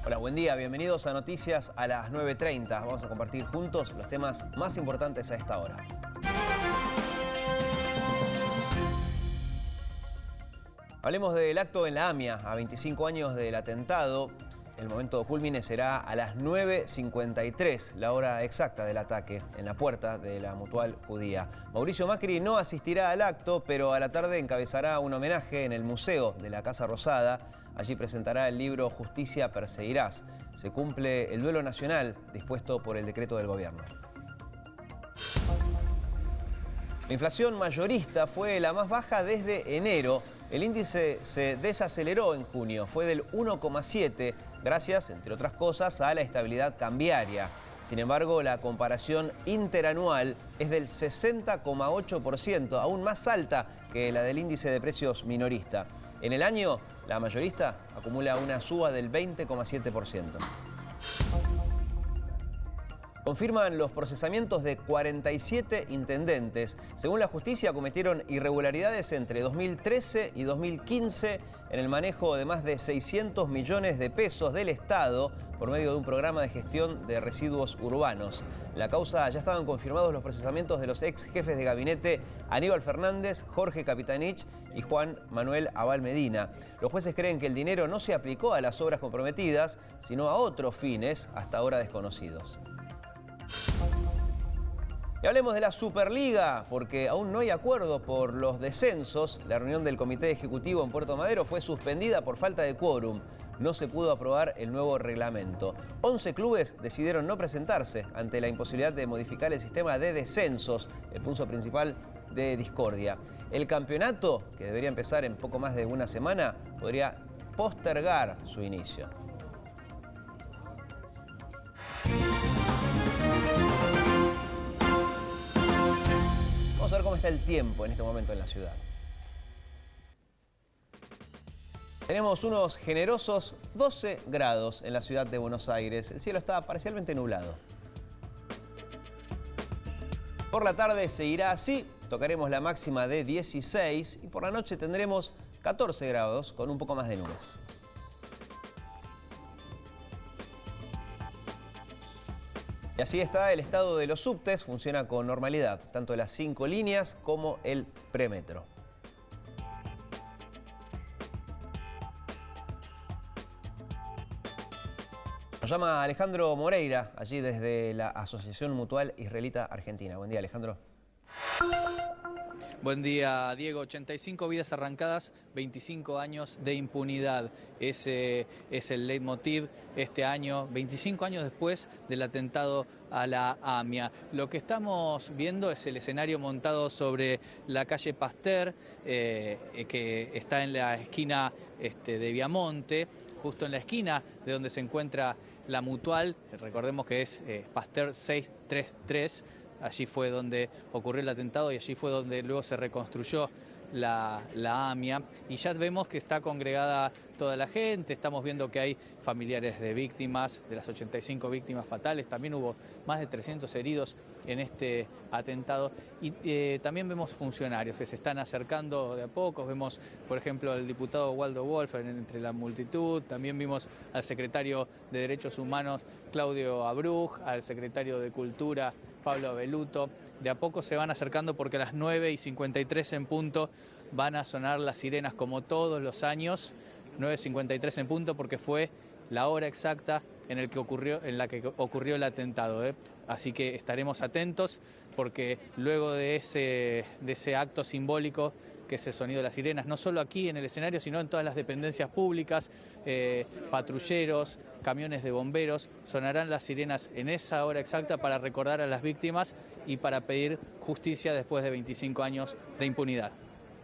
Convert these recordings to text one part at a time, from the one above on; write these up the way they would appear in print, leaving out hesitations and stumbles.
Hola, buen día, bienvenidos a Noticias a las 9:30. Vamos a compartir juntos los temas más importantes a esta hora. Hablemos del acto en la AMIA, a 25 años del atentado. El momento cúlmine será a las 9:53, la hora exacta del ataque, en la puerta de la Mutual Judía. Mauricio Macri no asistirá al acto, pero a la tarde encabezará un homenaje en el Museo de la Casa Rosada. Allí presentará el libro Justicia Perseguirás. Se cumple el duelo nacional dispuesto por el decreto del gobierno. La inflación mayorista fue la más baja desde enero. El índice se desaceleró en junio, fue del 1,7, gracias, entre otras cosas, a la estabilidad cambiaria. Sin embargo, la comparación interanual es del 60,8%, aún más alta que la del índice de precios minorista. En el año, la mayorista acumula una suba del 20,7%. Confirman los procesamientos de 47 intendentes. Según la justicia, cometieron irregularidades entre 2013 y 2015 en el manejo de más de 600 millones de pesos del Estado por medio de un programa de gestión de residuos urbanos. En la causa ya estaban confirmados los procesamientos de los ex jefes de gabinete Aníbal Fernández, Jorge Capitanich y Juan Manuel Abal Medina. Los jueces creen que el dinero no se aplicó a las obras comprometidas, sino a otros fines hasta ahora desconocidos. Y hablemos de la Superliga, porque aún no hay acuerdo por los descensos. La reunión del Comité Ejecutivo en Puerto Madero fue suspendida por falta de quórum. No se pudo aprobar el nuevo reglamento. 11 clubes decidieron no presentarse ante la imposibilidad de modificar el sistema de descensos, el punto principal de discordia. El campeonato, que debería empezar en poco más de una semana, podría postergar su inicio. Vamos a ver cómo está el tiempo en este momento en la ciudad. Tenemos unos generosos 12 grados en la ciudad de Buenos Aires. El cielo está parcialmente nublado. Por la tarde seguirá así, tocaremos la máxima de 16 y por la noche tendremos 14 grados con un poco más de nubes. Y así está el estado de los subtes, funciona con normalidad, tanto las 5 líneas como el premetro. Nos llama Alejandro Moreira, allí desde la Asociación Mutual Israelita Argentina. Buen día, Alejandro. Buen día, Diego. 85 vidas arrancadas, 25 años de impunidad. Ese es el leitmotiv este año, 25 años después del atentado a la AMIA. Lo que estamos viendo es el escenario montado sobre la calle Pasteur, que está en la esquina de Viamonte, justo en la esquina de donde se encuentra la Mutual. Recordemos que es Pasteur 633. Allí fue donde ocurrió el atentado y allí fue donde luego se reconstruyó la AMIA. Y ya vemos que está congregada toda la gente, estamos viendo que hay familiares de víctimas, de las 85 víctimas fatales. También hubo más de 300 heridos en este atentado. Y también vemos funcionarios que se están acercando de a poco. Vemos, por ejemplo, al diputado Waldo Wolf entre la multitud. También vimos al secretario de Derechos Humanos, Claudio Abruj, al secretario de Cultura, Pablo Beluto. De a poco se van acercando porque a las 9:53 en punto van a sonar las sirenas como todos los años. 9:53 en punto porque fue la hora exacta en la que ocurrió el atentado. Así que estaremos atentos porque luego de ese acto simbólico que es el sonido de las sirenas, no solo aquí en el escenario, sino en todas las dependencias públicas, patrulleros, camiones de bomberos, sonarán las sirenas en esa hora exacta para recordar a las víctimas y para pedir justicia después de 25 años de impunidad.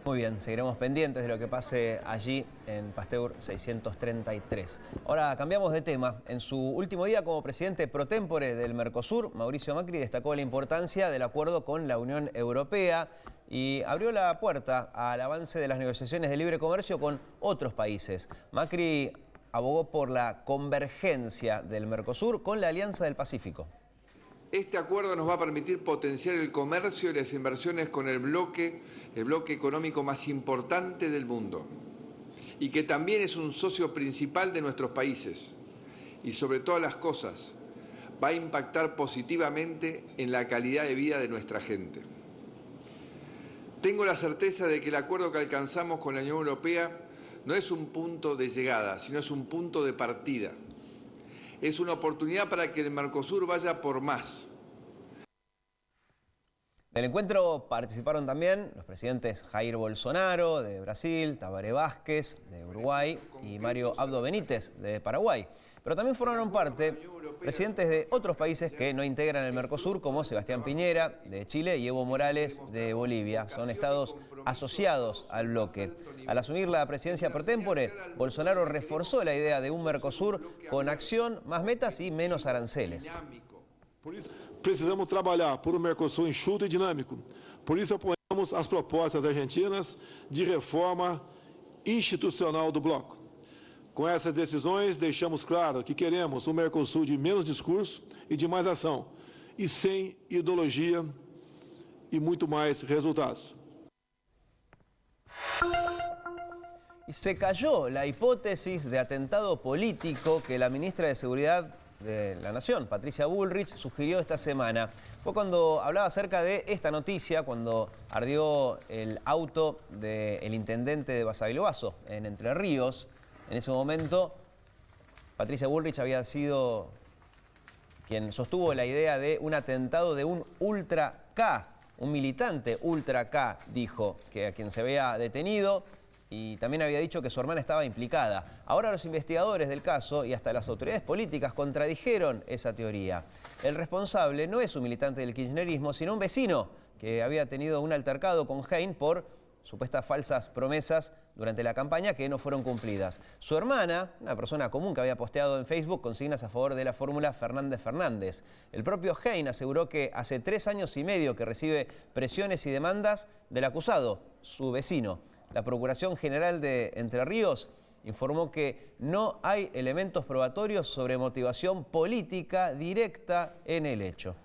Muy bien, seguiremos pendientes de lo que pase allí en Pasteur 633. Ahora cambiamos de tema. En su último día como presidente pro tempore del Mercosur, Mauricio Macri destacó la importancia del acuerdo con la Unión Europea y abrió la puerta al avance de las negociaciones de libre comercio con otros países. Macri abogó por la convergencia del Mercosur con la Alianza del Pacífico. Este acuerdo nos va a permitir potenciar el comercio y las inversiones con el bloque económico más importante del mundo y que también es un socio principal de nuestros países. Y sobre todas las cosas, va a impactar positivamente en la calidad de vida de nuestra gente. Tengo la certeza de que el acuerdo que alcanzamos con la Unión Europea no es un punto de llegada, sino es un punto de partida. Es una oportunidad para que el Mercosur vaya por más. Del encuentro participaron también los presidentes Jair Bolsonaro de Brasil, Tabaré Vázquez de Uruguay y Mario Abdo Benítez de Paraguay. Pero también formaron parte presidentes de otros países que no integran el Mercosur, como Sebastián Piñera de Chile y Evo Morales de Bolivia. Son estados asociados al bloque. Al asumir la presidencia pro tempore, Bolsonaro reforzó la idea de un Mercosur con acción, más metas y menos aranceles. Precisamos trabalhar por Mercosur enxuto e dinâmico. Por isso apoiamos as propostas argentinas de reforma institucional do bloco. Com essas decisões, deixamos claro que queremos um Mercosul de menos discurso e de mais ação, e sem ideologia e muito mais resultados. Y se cayó la hipótesis de atentado político que la ministra de Seguridad de la Nación, Patricia Bullrich, sugirió esta semana. Fue cuando hablaba acerca de esta noticia, cuando ardió el auto del intendente de Basavilbaso, en Entre Ríos. En ese momento, Patricia Bullrich había sido quien sostuvo la idea de un atentado de un Ultra K, un militante Ultra K, dijo, que a quien se había detenido, y también había dicho que su hermana estaba implicada. Ahora los investigadores del caso y hasta las autoridades políticas contradijeron esa teoría. El responsable no es un militante del kirchnerismo, sino un vecino que había tenido un altercado con Hein por supuestas falsas promesas durante la campaña que no fueron cumplidas. Su hermana, una persona común que había posteado en Facebook consignas a favor de la fórmula Fernández-Fernández. El propio Hein aseguró que hace 3 años y medio que recibe presiones y demandas del acusado, su vecino. La Procuración General de Entre Ríos informó que no hay elementos probatorios sobre motivación política directa en el hecho.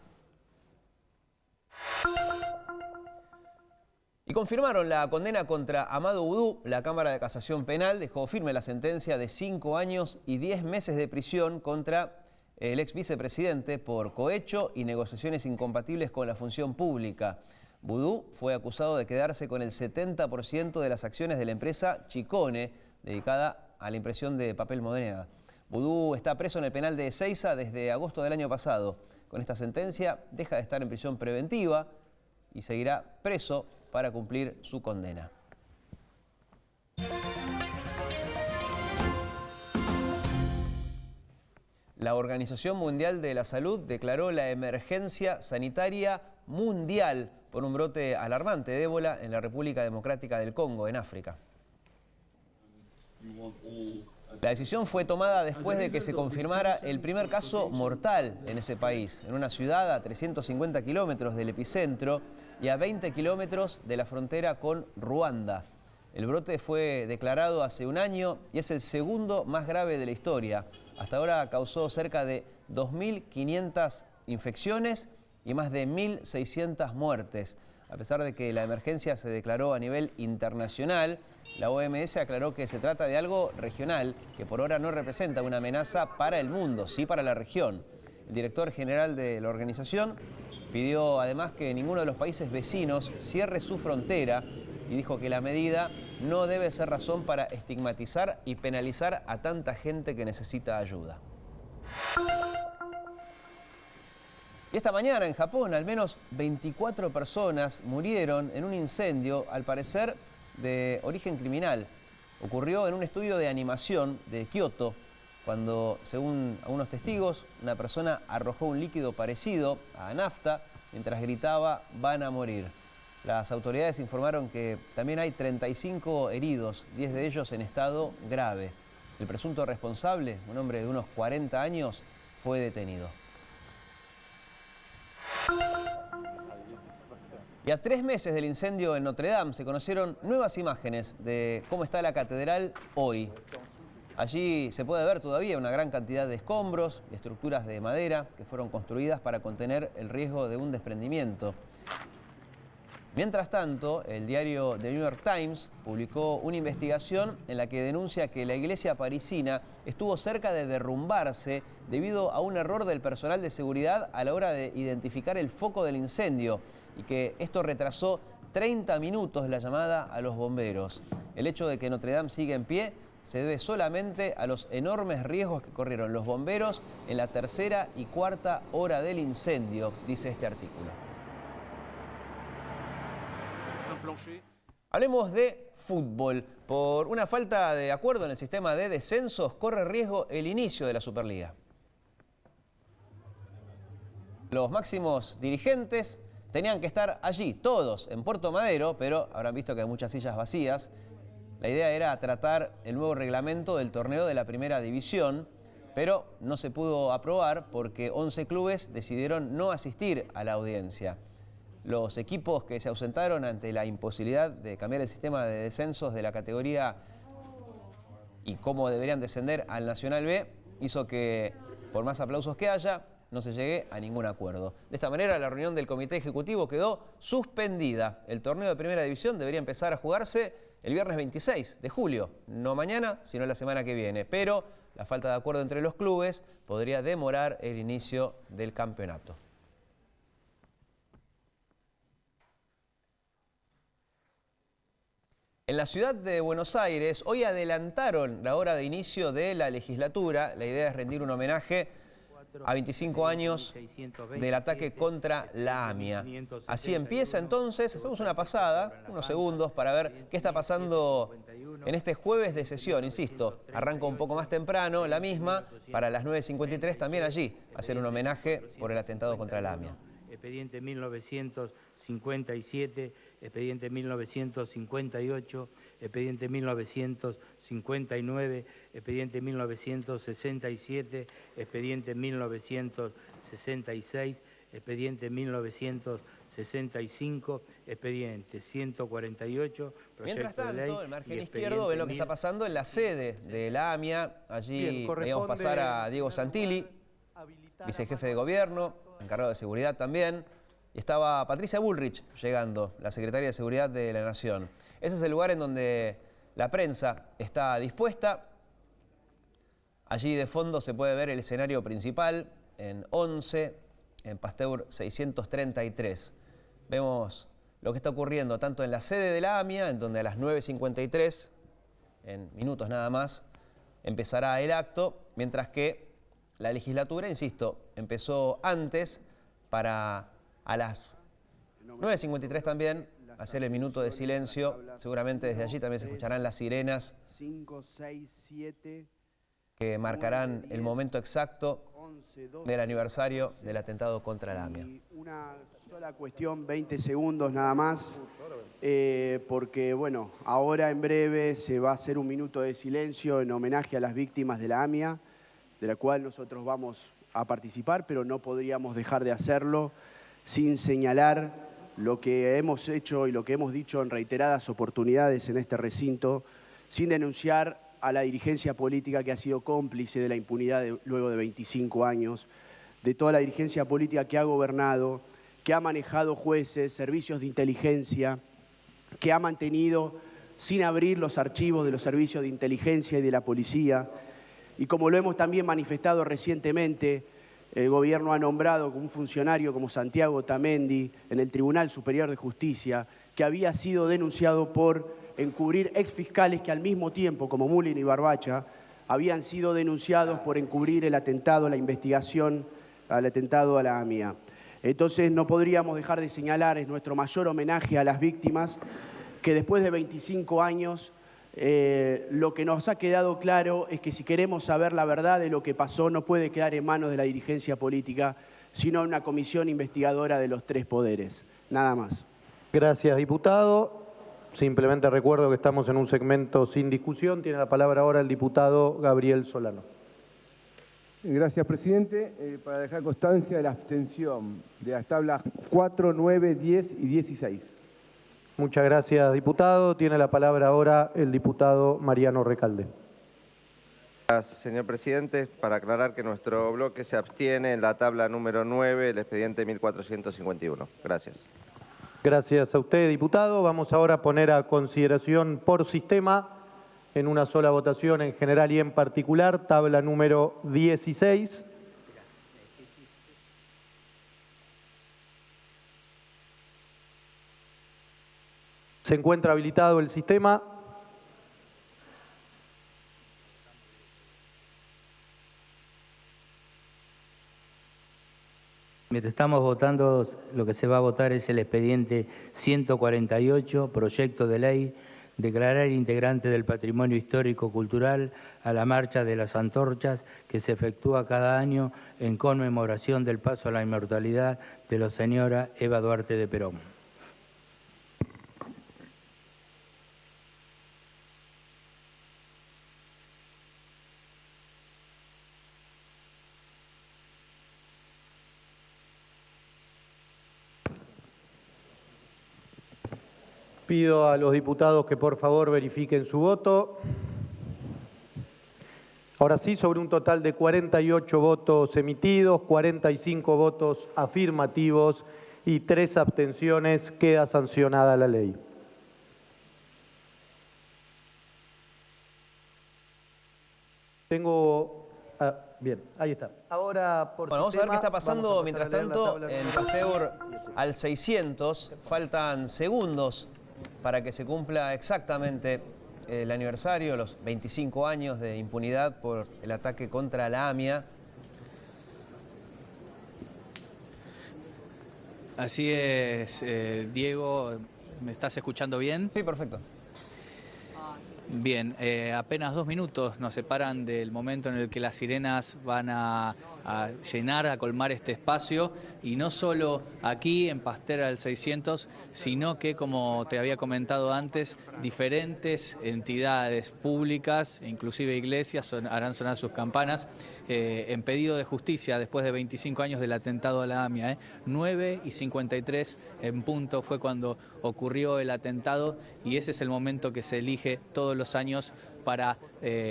Y confirmaron la condena contra Amadou Oudou. La Cámara de Casación Penal dejó firme la sentencia de 5 años y 10 meses de prisión contra el ex vicepresidente por cohecho y negociaciones incompatibles con la función pública. Oudou fue acusado de quedarse con el 70% de las acciones de la empresa Chicone, dedicada a la impresión de papel moneda. Oudou está preso en el penal de Ezeiza desde agosto del año pasado. Con esta sentencia deja de estar en prisión preventiva y seguirá preso para cumplir su condena. La Organización Mundial de la Salud declaró la emergencia sanitaria mundial por un brote alarmante de ébola en la República Democrática del Congo, en África. La decisión fue tomada después de que se confirmara el primer caso mortal en ese país, en una ciudad a 350 kilómetros del epicentro y a 20 kilómetros de la frontera con Ruanda. El brote fue declarado hace un año y es el segundo más grave de la historia. Hasta ahora causó cerca de 2.500 infecciones y más de 1.600 muertes. A pesar de que la emergencia se declaró a nivel internacional, la OMS aclaró que se trata de algo regional, que por ahora no representa una amenaza para el mundo, sí para la región. El director general de la organización pidió además que ninguno de los países vecinos cierre su frontera y dijo que la medida no debe ser razón para estigmatizar y penalizar a tanta gente que necesita ayuda. Y esta mañana en Japón al menos 24 personas murieron en un incendio, al parecer de origen criminal. Ocurrió en un estudio de animación de Kioto, cuando, según algunos testigos, una persona arrojó un líquido parecido a nafta mientras gritaba "van a morir". Las autoridades informaron que también hay 35 heridos, 10 de ellos en estado grave. El presunto responsable, un hombre de unos 40 años, fue detenido. Y a 3 meses del incendio en Notre Dame se conocieron nuevas imágenes de cómo está la catedral hoy. Allí se puede ver todavía una gran cantidad de escombros y estructuras de madera que fueron construidas para contener el riesgo de un desprendimiento. Mientras tanto, el diario The New York Times publicó una investigación en la que denuncia que la iglesia parisina estuvo cerca de derrumbarse debido a un error del personal de seguridad a la hora de identificar el foco del incendio y que esto retrasó 30 minutos la llamada a los bomberos. El hecho de que Notre Dame siga en pie se debe solamente a los enormes riesgos que corrieron los bomberos en la tercera y cuarta hora del incendio, dice este artículo. Hablemos de fútbol. Por una falta de acuerdo en el sistema de descensos, corre riesgo el inicio de la Superliga. Los máximos dirigentes tenían que estar allí, todos, en Puerto Madero, pero habrán visto que hay muchas sillas vacías. La idea era tratar el nuevo reglamento del torneo de la Primera División, pero no se pudo aprobar porque 11 clubes decidieron no asistir a la audiencia. Los equipos que se ausentaron ante la imposibilidad de cambiar el sistema de descensos de la categoría y cómo deberían descender al Nacional B, hizo que, por más aplausos que haya, no se llegue a ningún acuerdo. De esta manera, la reunión del Comité Ejecutivo quedó suspendida. El torneo de Primera División debería empezar a jugarse el viernes 26 de julio, no mañana, sino la semana que viene. Pero la falta de acuerdo entre los clubes podría demorar el inicio del campeonato. En la ciudad de Buenos Aires, hoy adelantaron la hora de inicio de la legislatura. La idea es rendir un homenaje a 25 años del ataque contra la AMIA. Así empieza entonces, hacemos una pasada, unos segundos, para ver qué está pasando en este jueves de sesión. Insisto, arranca un poco más temprano la misma, para las 9:53 también allí, hacer un homenaje por el atentado contra la AMIA. Expediente 1957, expediente 1958, expediente 1959, expediente 1967, expediente 1966, expediente 1965, expediente 148. Mientras tanto, el margen izquierdo ve lo que está pasando en la sede de la AMIA. Allí veíamos pasar a Diego Santilli, vicejefe de gobierno, encargado de seguridad también. Y estaba Patricia Bullrich llegando, la secretaria de Seguridad de la Nación. Ese es el lugar en donde la prensa está dispuesta. Allí de fondo se puede ver el escenario principal en 11, en Pasteur 633. Vemos lo que está ocurriendo tanto en la sede de la AMIA, en donde a las 9:53, en minutos nada más, empezará el acto, mientras que la legislatura, insisto, empezó antes para a las 9:53 también hacer el minuto de silencio. Seguramente desde allí también se escucharán las sirenas 5, 6, 7, que marcarán el momento exacto 11, 12, del aniversario del atentado contra la AMIA. Una sola cuestión, 20 segundos nada más, porque bueno, ahora en breve se va a hacer un minuto de silencio en homenaje a las víctimas de la AMIA, de la cual nosotros vamos a participar, pero no podríamos dejar de hacerlo sin señalar lo que hemos hecho y lo que hemos dicho en reiteradas oportunidades en este recinto, sin denunciar a la dirigencia política que ha sido cómplice de la impunidad luego de 25 años, de toda la dirigencia política que ha gobernado, que ha manejado jueces, servicios de inteligencia, que ha mantenido sin abrir los archivos de los servicios de inteligencia y de la policía. Y como lo hemos también manifestado recientemente, el gobierno ha nombrado como un funcionario como Santiago Tamendi en el Tribunal Superior de Justicia, que había sido denunciado por encubrir exfiscales que al mismo tiempo, como Mullin y Barbacha, habían sido denunciados por encubrir el atentado, la investigación al atentado a la AMIA. Entonces no podríamos dejar de señalar, es nuestro mayor homenaje a las víctimas, que después de 25 años lo que nos ha quedado claro es que si queremos saber la verdad de lo que pasó no puede quedar en manos de la dirigencia política, sino en una comisión investigadora de los tres poderes. Nada más. Gracias, diputado. Simplemente recuerdo que estamos en un segmento sin discusión. Tiene la palabra ahora el diputado Gabriel Solano. Gracias, presidente. Para dejar constancia de la abstención de las tablas 4, 9, 10 y 16. Muchas gracias, diputado. Tiene la palabra ahora el diputado Mariano Recalde. Gracias, señor presidente. Para aclarar que nuestro bloque se abstiene en la tabla número 9, el expediente 1451. Gracias. Gracias a usted, diputado. Vamos ahora a poner a consideración por sistema, en una sola votación en general y en particular, tabla número 16. ¿Se encuentra habilitado el sistema? Mientras estamos votando, lo que se va a votar es el expediente 148, proyecto de ley, declarar integrante del patrimonio histórico-cultural a la Marcha de las Antorchas que se efectúa cada año en conmemoración del paso a la inmortalidad de la señora Eva Duarte de Perón. Pido a los diputados que por favor verifiquen su voto. Ahora sí, sobre un total de 48 votos emitidos, 45 votos afirmativos y 3 abstenciones, queda sancionada la ley. Bien, ahí está. Ahora, vamos a ver qué está pasando mientras tanto en Pasteur al 600. Faltan segundos para que se cumpla exactamente el aniversario, los 25 años de impunidad por el ataque contra la AMIA. Así es, Diego, ¿me estás escuchando bien? Sí, perfecto. Bien, apenas 2 minutos nos separan del momento en el que las sirenas van a llenar, a colmar este espacio, y no solo aquí en Pasteur al 600, sino que, como te había comentado antes, diferentes entidades públicas, inclusive iglesias, harán sonar sus campanas en pedido de justicia después de 25 años del atentado a la AMIA. 9:53 en punto fue cuando ocurrió el atentado, y ese es el momento que se elige todos los años para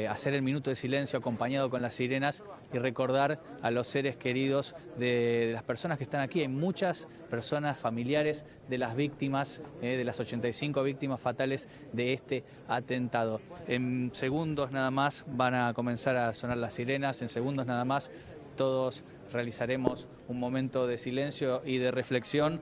hacer el minuto de silencio acompañado con las sirenas y recordar a los seres queridos de las personas que están aquí. Hay muchas personas familiares de las víctimas, de las 85 víctimas fatales de este atentado. En segundos nada más van a comenzar a sonar las sirenas, en segundos nada más todos realizaremos un momento de silencio y de reflexión.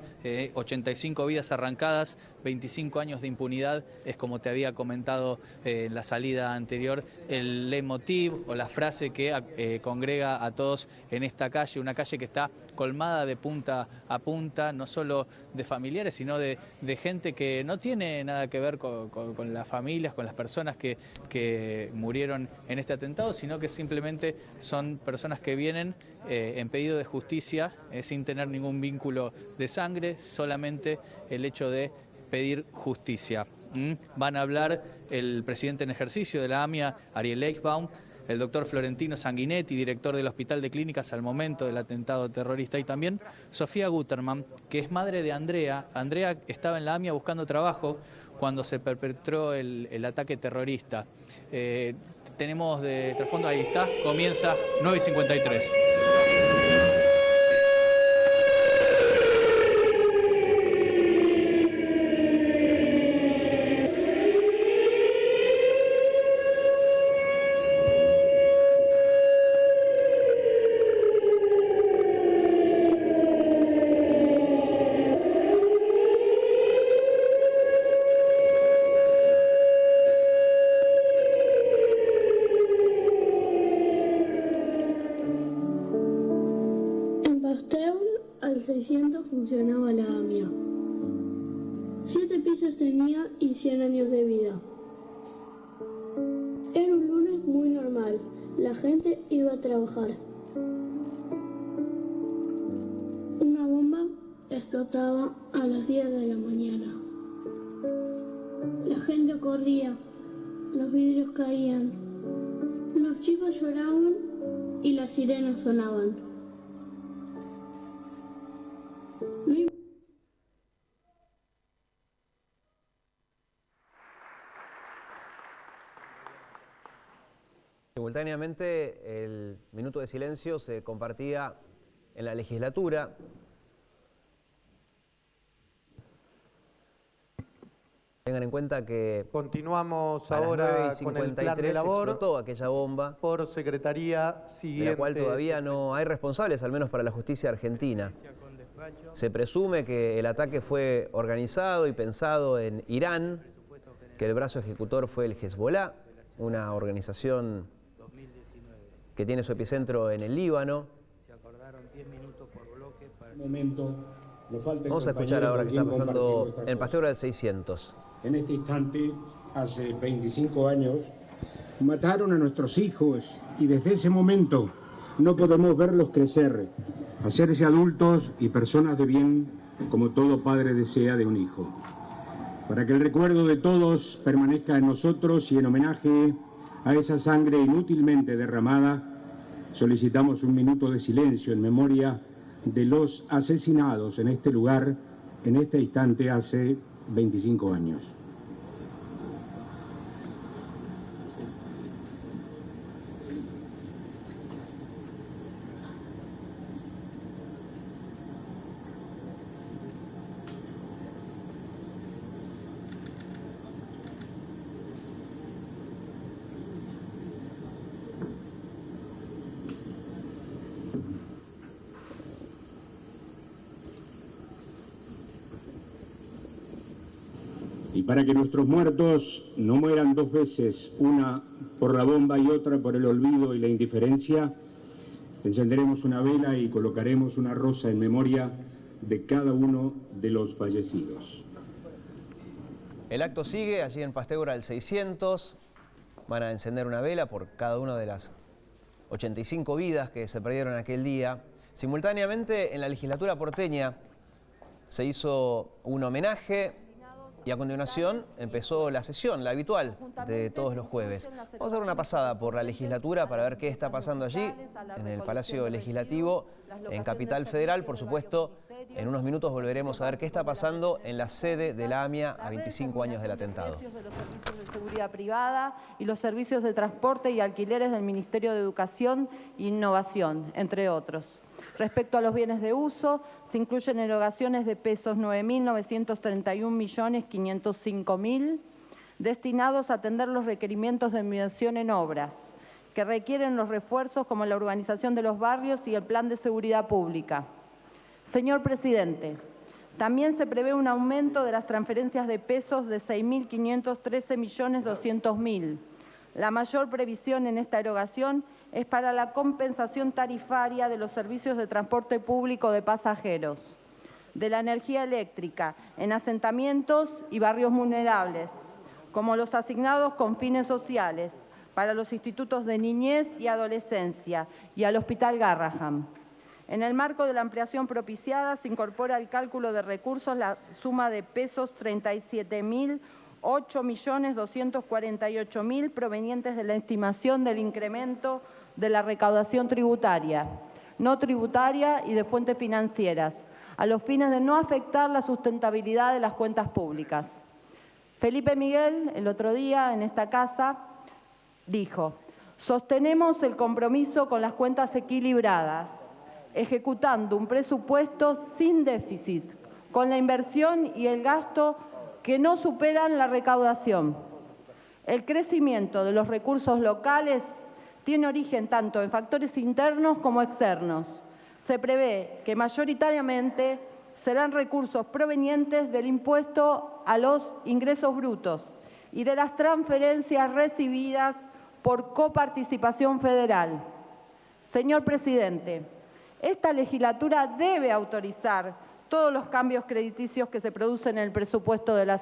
85 vidas arrancadas, 25 años de impunidad, es, como te había comentado en la salida anterior, el leitmotiv o la frase que congrega a todos en esta calle, una calle que está colmada de punta a punta, no solo de familiares, sino de gente que no tiene nada que ver con las familias, con las personas que murieron en este atentado, sino que simplemente son personas que vienen en pedido de justicia, sin tener ningún vínculo de sangre, solamente el hecho de pedir justicia. Van a hablar el presidente en ejercicio de la AMIA, Ariel Eichbaum, el doctor Florentino Sanguinetti, director del Hospital de Clínicas al momento del atentado terrorista, y también Sofía Guterman, que es madre de Andrea. Andrea estaba en la AMIA buscando trabajo cuando se perpetró el ataque terrorista. Tenemos de trasfondo, ahí está, comienza 9:53. Funcionaba la AMIA. 7 pisos tenía y 100 años de vida. Era un lunes muy normal. La gente iba a trabajar. Una bomba explotaba a las 10 de la mañana. La gente corría, los vidrios caían, los chicos lloraban y las sirenas sonaban. Simultáneamente, el minuto de silencio se compartía en la legislatura. Tengan en cuenta que continuamos a las ahora 9:53 con el plan de labor explotó aquella bomba, por secretaría siguiente, de la cual todavía no hay responsables, al menos para la justicia argentina. Se presume que el ataque fue organizado y pensado en Irán, que el brazo ejecutor fue el Hezbollah, una organización que tiene su epicentro en el Líbano. Vamos a escuchar ahora qué está pasando en Pastegura del 600. En este instante, hace 25 años, mataron a nuestros hijos y desde ese momento no podemos verlos crecer, hacerse adultos y personas de bien como todo padre desea de un hijo. Para que el recuerdo de todos permanezca en nosotros y en homenaje a esa sangre inútilmente derramada, solicitamos un minuto de silencio en memoria de los asesinados en este lugar, en este instante, hace 25 años. Y para que nuestros muertos no mueran dos veces, una por la bomba y otra por el olvido y la indiferencia, encenderemos una vela y colocaremos una rosa en memoria de cada uno de los fallecidos. El acto sigue allí en Pastegura del 600. Van a encender una vela por cada una de las 85 vidas que se perdieron aquel día. Simultáneamente, en la legislatura porteña se hizo un homenaje y a continuación empezó la sesión, la habitual de todos los jueves. Vamos a dar una pasada por la legislatura para ver qué está pasando allí, en el Palacio Legislativo, en Capital Federal. Por supuesto, en unos minutos volveremos a ver qué está pasando en la sede de la AMIA a 25 años del atentado. De los servicios de seguridad privada y los servicios de transporte y alquileres del Ministerio de Educación e Innovación, entre otros. Respecto a los bienes de uso, se incluyen erogaciones de pesos 9.931.505.000 destinados a atender los requerimientos de inversión en obras que requieren los refuerzos como la urbanización de los barrios y el plan de seguridad pública. Señor presidente, también se prevé un aumento de las transferencias de pesos de 6.513.200.000. La mayor previsión en esta erogación es para la compensación tarifaria de los servicios de transporte público de pasajeros, de la energía eléctrica en asentamientos y barrios vulnerables, como los asignados con fines sociales para los institutos de niñez y adolescencia y al Hospital Garrahan. En el marco de la ampliación propiciada se incorpora al cálculo de recursos la suma de pesos 37.008.248.000 provenientes de la estimación del incremento de la recaudación tributaria, no tributaria y de fuentes financieras, a los fines de no afectar la sustentabilidad de las cuentas públicas. Felipe Miguel, el otro día en esta casa, dijo: sostenemos el compromiso con las cuentas equilibradas, ejecutando un presupuesto sin déficit, con la inversión y el gasto que no superan la recaudación. El crecimiento de los recursos locales tiene origen tanto en factores internos como externos. Se prevé que mayoritariamente serán recursos provenientes del impuesto a los ingresos brutos y de las transferencias recibidas por coparticipación federal. Señor presidente, esta legislatura debe autorizar todos los cambios crediticios que se producen en el presupuesto de la